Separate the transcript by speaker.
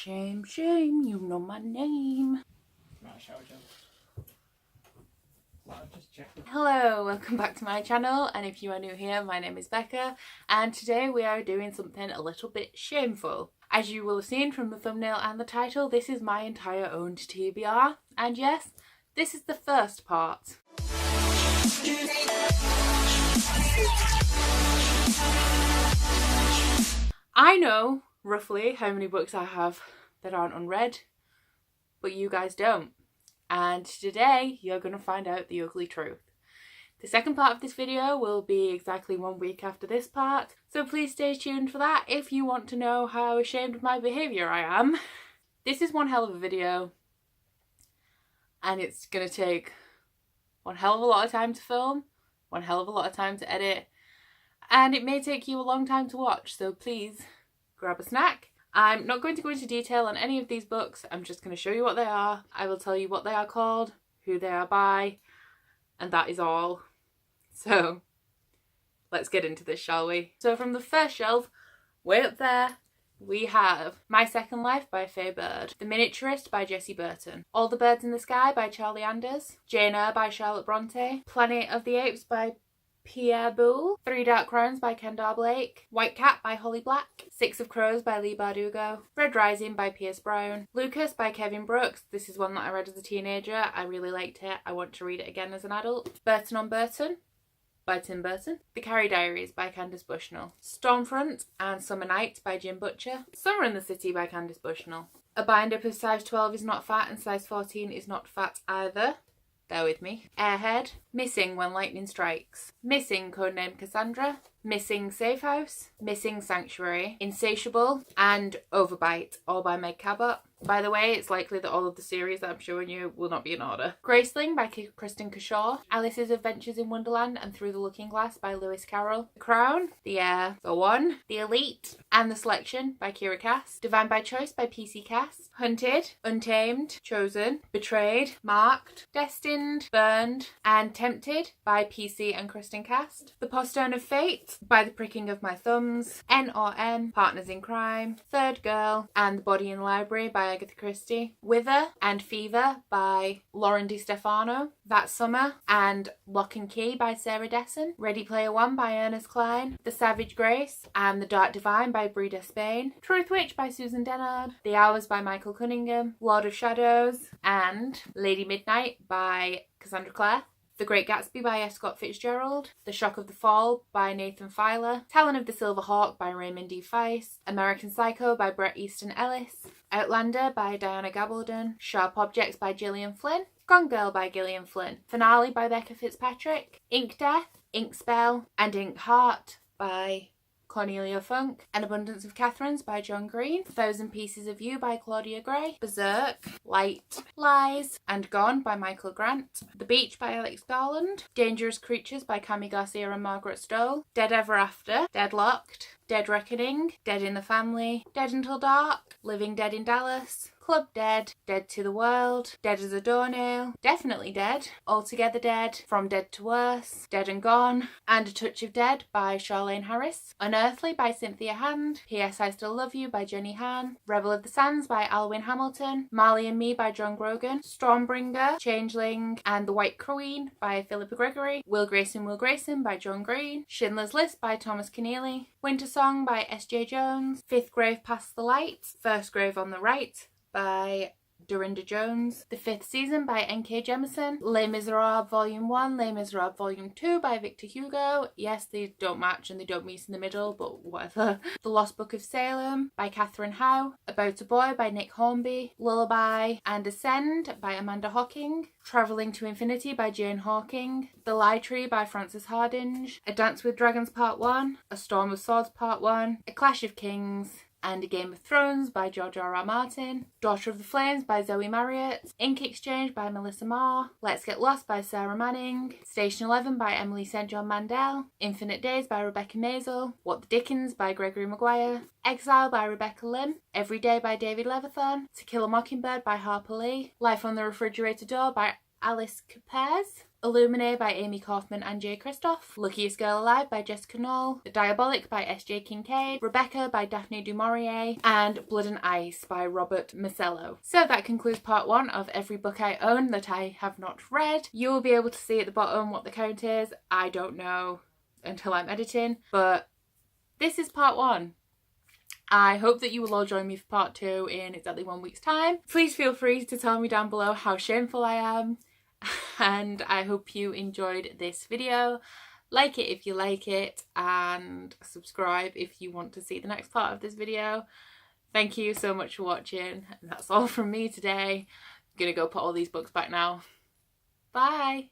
Speaker 1: Shame, shame, you know my name.
Speaker 2: Right, shower gel. Just checking.
Speaker 1: Hello, welcome back to my channel, and if you are new here, my name is Becca, and today we are doing something a little bit shameful. As you will have seen from the thumbnail and the title, this is my entire owned TBR, and yes, this is the first part. I know roughly how many books I have that aren't unread, but you guys don't. And today you're going to find out the ugly truth. The second part of this video will be exactly 1 week after this part, so please stay tuned for that if you want to know how ashamed of my behaviour I am. This is one hell of a video, and it's going to take one hell of a lot of time to film, one hell of a lot of time to edit, and it may take you a long time to watch, so please grab a snack. I'm not going to go into detail on any of these books, I'm just going to show you what they are. I will tell you what they are called, who they are by, and that is all. So let's get into this, shall we? So from the first shelf, way up there, we have My Second Life by Faye Bird, The Miniaturist by Jessie Burton, All the Birds in the Sky by Charlie Anders, Jane Eyre by Charlotte Bronte, Planet of the Apes by Pierre Boulle, Three Dark Crowns by Kendall Blake, White Cat by Holly Black, Six of Crows by Leigh Bardugo, Red Rising by Pierce Brown, Lucas by Kevin Brooks. This is one that I read as a teenager. I really liked it. I want to read it again as an adult. Burton on Burton by Tim Burton, The Carrie Diaries by Candice Bushnell, Stormfront and Summer Night by Jim Butcher, Summer in the City by Candice Bushnell, A Bind-Up of Size 12 is Not Fat and Size 14 is Not Fat Either. Bear with me. Airhead, Missing When Lightning Strikes, Missing Codename Cassandra, Missing Safe House, Missing Sanctuary, Insatiable, and Overbite, all by Meg Cabot. By the way, it's likely that all of the series that I'm showing you will not be in order. Graceling by Kristen Kershaw, Alice's Adventures in Wonderland and Through the Looking Glass by Lewis Carroll, The Crown, The Heir, The One, The Elite, and The Selection by Kira Cass, Divine by Choice by PC Cass, Hunted, Untamed, Chosen, Betrayed, Marked, Destined, Burned, and Tempted by PC and Kristen Cast, The Postone of Fate by The Pricking of My Thumbs, N.R.M, Partners in Crime, Third Girl, and The Body in the Library by Agatha Christie, Wither and Fever by Lauren DiStefano, That Summer and Lock and Key by Sarah Dessen, Ready Player One by Ernest Cline, The Savage Grace and The Dark Divine by Brie Despain, Truth Witch by Susan Dennard, The Hours by Michael Cunningham, Lord of Shadows, and Lady Midnight by Cassandra Clare, The Great Gatsby by S. Scott Fitzgerald, The Shock of the Fall by Nathan Filer, Talon of the Silver Hawk by Raymond D. Feist, American Psycho by Bret Easton Ellis, Outlander by Diana Gabaldon, Sharp Objects by Gillian Flynn, Gone Girl by Gillian Flynn, Finale by Becca Fitzpatrick, Ink Death, Ink Spell, and Ink Heart by Cornelia Funk, An Abundance of Catherines by John Green, 1,000 Pieces of You by Claudia Gray, Berserk, Light, Lies, and Gone by Michael Grant, The Beach by Alex Garland, Dangerous Creatures by Cami Garcia and Margaret Stowe, Dead Ever After, Deadlocked, Dead Reckoning, Dead in the Family, Dead Until Dark, Living Dead in Dallas, Club Dead, Dead to the World, Dead as a Doornail, Definitely Dead, Altogether Dead, From Dead to Worse, Dead and Gone, and A Touch of Dead by Charlene Harris, Unearthly by Cynthia Hand, P.S. I Still Love You by Jenny Han, Rebel of the Sands by Alwyn Hamilton, Marley and Me by John Grogan, Stormbringer, Changeling, and The White Queen by Philippa Gregory, Will Grayson by John Green, Schindler's List by Thomas Keneally, Winter Song by S.J. Jones, Fifth Grave Past the Light, First Grave on the Right by Dorinda Jones, The Fifth Season by N.K. Jemisin, Les Miserables Volume 1, Les Miserables Volume 2 by Victor Hugo. Yes, they don't match and they don't meet in the middle, but whatever. The Lost Book of Salem by Catherine Howe, About a Boy by Nick Hornby, Lullaby and Ascend by Amanda Hocking, Travelling to Infinity by Jane Hawking, The Lie Tree by Frances Hardinge, A Dance with Dragons Part 1, A Storm of Swords Part 1, A Clash of Kings, and A Game of Thrones by George R.R. Martin, Daughter of the Flames by Zoe Marriott, Ink Exchange by Melissa Marr, Let's Get Lost by Sarah Manning, Station 11 by Emily St. John Mandel, Infinite Days by Rebecca Maisel, What the Dickens by Gregory Maguire, Exile by Rebecca Lim, Every Day by David Levithan, To Kill a Mockingbird by Harper Lee, Life on the Refrigerator Door by Alice Capers, Illuminae by Amy Kaufman and Jay Kristoff, Luckiest Girl Alive by Jessica Knoll, Diabolic by S.J. Kincaid, Rebecca by Daphne du Maurier, and Blood and Ice by Robert Masello. So that concludes part 1 of every book I own that I have not read. You will be able to see at the bottom what the count is. I don't know until I'm editing, but this is part 1. I hope that you will all join me for part 2 in exactly 1 week's time. Please feel free to tell me down below how shameful I am, and I hope you enjoyed this video. Like it if you like it, and subscribe if you want to see the next part of this video. Thank you so much for watching, and that's all from me today. I'm gonna go put all these books back now. Bye!